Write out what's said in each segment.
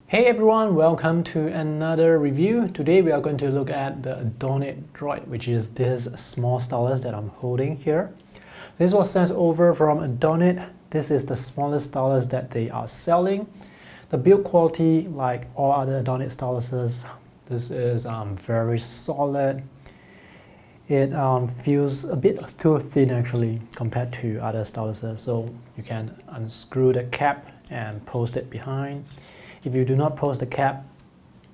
Hey everyone, welcome to another review. Today we are going to look at the Adonit Droid, which is this small stylus that I'm holding here. This was sent over from Adonit. This is the smallest stylus that they are selling. The build quality, like all other Adonit styluses, this is very solid. It feels a bit too thin actually compared to other styluses, so you can unscrew the cap and post it behind. If you do not post the cap,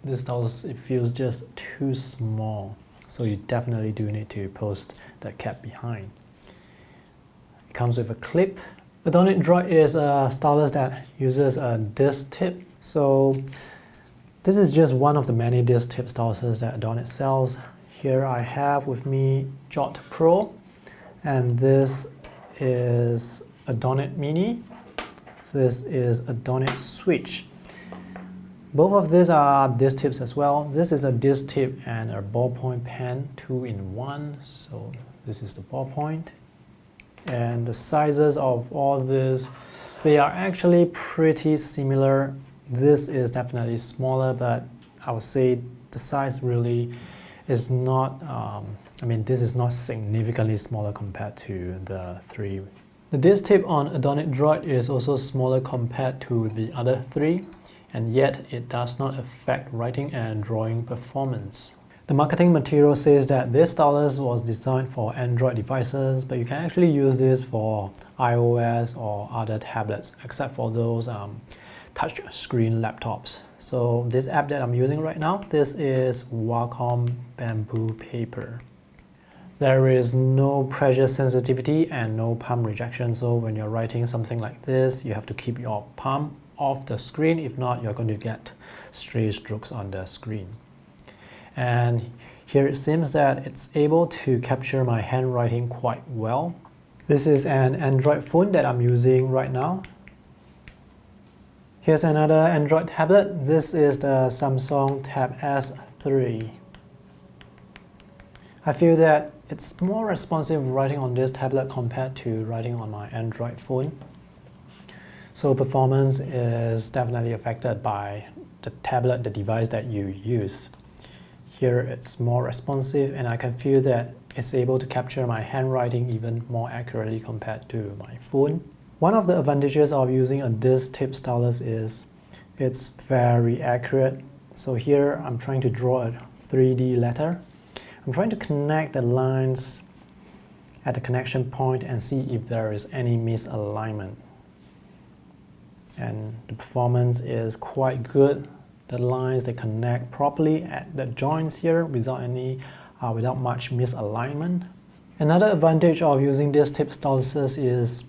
this stylus, it feels just too small, so you definitely do need to post the cap behind. It comes with a clip. Adonit Droid is a stylus that uses a disc tip, so this is just one of the many disc tip styluses that Adonit sells. Here I have with me Jot Pro, and this is Adonit Mini. This is Adonit Switch. Both of these are disc tips as well. This is a disc tip and a ballpoint pen, 2-in-1. So this is the ballpoint. And the sizes of all this, they are actually pretty similar. This is definitely smaller, but I would say the size really is not, this is not significantly smaller compared to the three. The disc tip on Adonit Droid is also smaller compared to the other three, and yet it does not affect writing and drawing performance. The marketing material says that this stylus was designed for Android devices, but you can actually use this for iOS or other tablets, except for those touch screen laptops. So this app that I'm using right now, this is Wacom Bamboo Paper. There is no pressure sensitivity and no palm rejection, so when you're writing something like this, you have to keep your palm off the screen. If not, you're going to get stray strokes on the screen. And here it seems that it's able to capture my handwriting quite well. This is an Android phone that I'm using right now. Here's another Android tablet. This is the Samsung Tab S3. I feel that it's more responsive writing on this tablet compared to writing on my Android phone. So performance is definitely affected by the tablet, the device that you use. Here it's more responsive, and I can feel that it's able to capture my handwriting even more accurately compared to my phone. One of the advantages of using a disc tip stylus is it's very accurate. So here I'm trying to draw a 3D letter. I'm trying to connect the lines at the connection point and see if there is any misalignment. And the performance is quite good. The lines, they connect properly at the joints here without much misalignment. Another advantage of using disc tip styluses is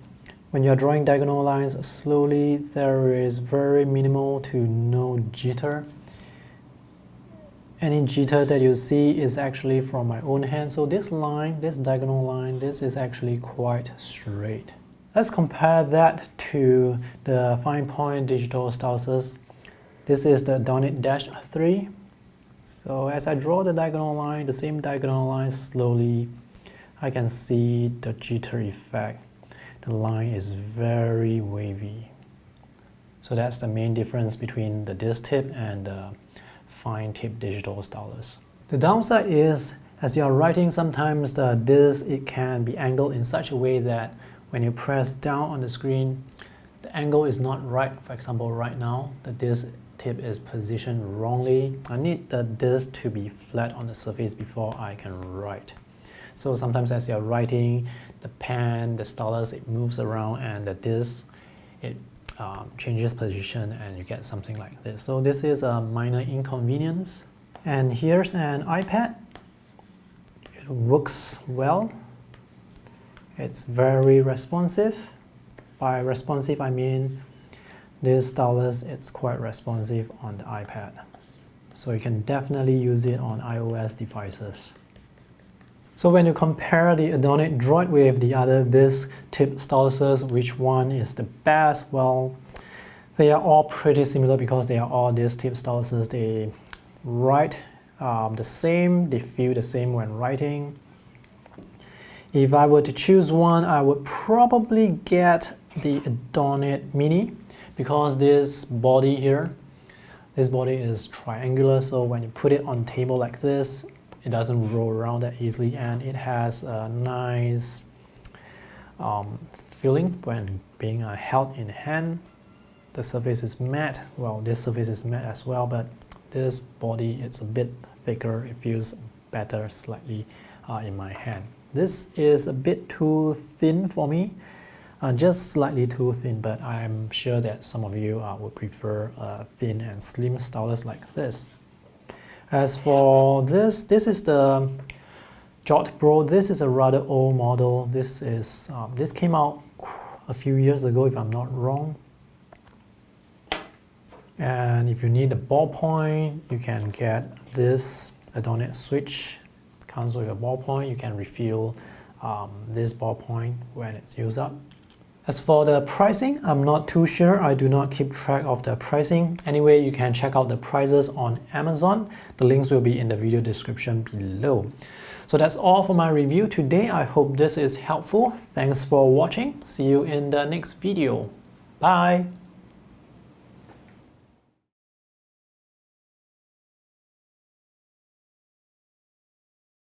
when you're drawing diagonal lines slowly, there is very minimal to no jitter. Any jitter that you see is actually from my own hand. So this line, this diagonal line, this is actually quite straight. Let's compare that to the fine point digital styluses. This is the Adonit Dash 3. So as I draw the diagonal line, the same diagonal line slowly, I can see the jitter effect. The line is very wavy. So that's the main difference between the disc tip and the fine tip digital stylus. The downside is, as you are writing, sometimes the disc, it can be angled in such a way that when you press down on the screen, the angle is not right. For example, right now, the disc tip is positioned wrongly. I need the disc to be flat on the surface before I can write. So sometimes as you're writing, the pen, the stylus, it moves around, and the disc, it changes position, and you get something like this. So this is a minor inconvenience. And here's an iPad. It works well. It's very responsive. By responsive, I mean this stylus, it's quite responsive on the iPad. So you can definitely use it on iOS devices. So when you compare the Adonit Droid with the other disc tip styluses, which one is the best? Well, they are all pretty similar because they are all disc tip styluses. They write the same, they feel the same when writing. If I were to choose one, I would probably get the Adonit Mini because this body here, This body is triangular, so when you put it on table like this, it doesn't roll around that easily, and it has a nice feeling when being held in hand. The surface is matte. Well, this surface is matte as well, but this body, it's a bit thicker. It feels better slightly in my hand. This is a bit too thin for me, just slightly too thin, but I'm sure that some of you would prefer a thin and slim stylus like this. As for this is the Droid Pro. This is a rather old model. This came out a few years ago, if I'm not wrong. And if you need a ballpoint, you can get this Adonit switch. Comes with a ballpoint. You can refill this ballpoint when it's used up. As for the pricing, I'm not too sure. I do not keep track of the pricing. Anyway, you can check out the prices on Amazon. The links will be in the video description below. So that's all for my review today. I hope this is helpful. Thanks for watching. See you in the next video. Bye!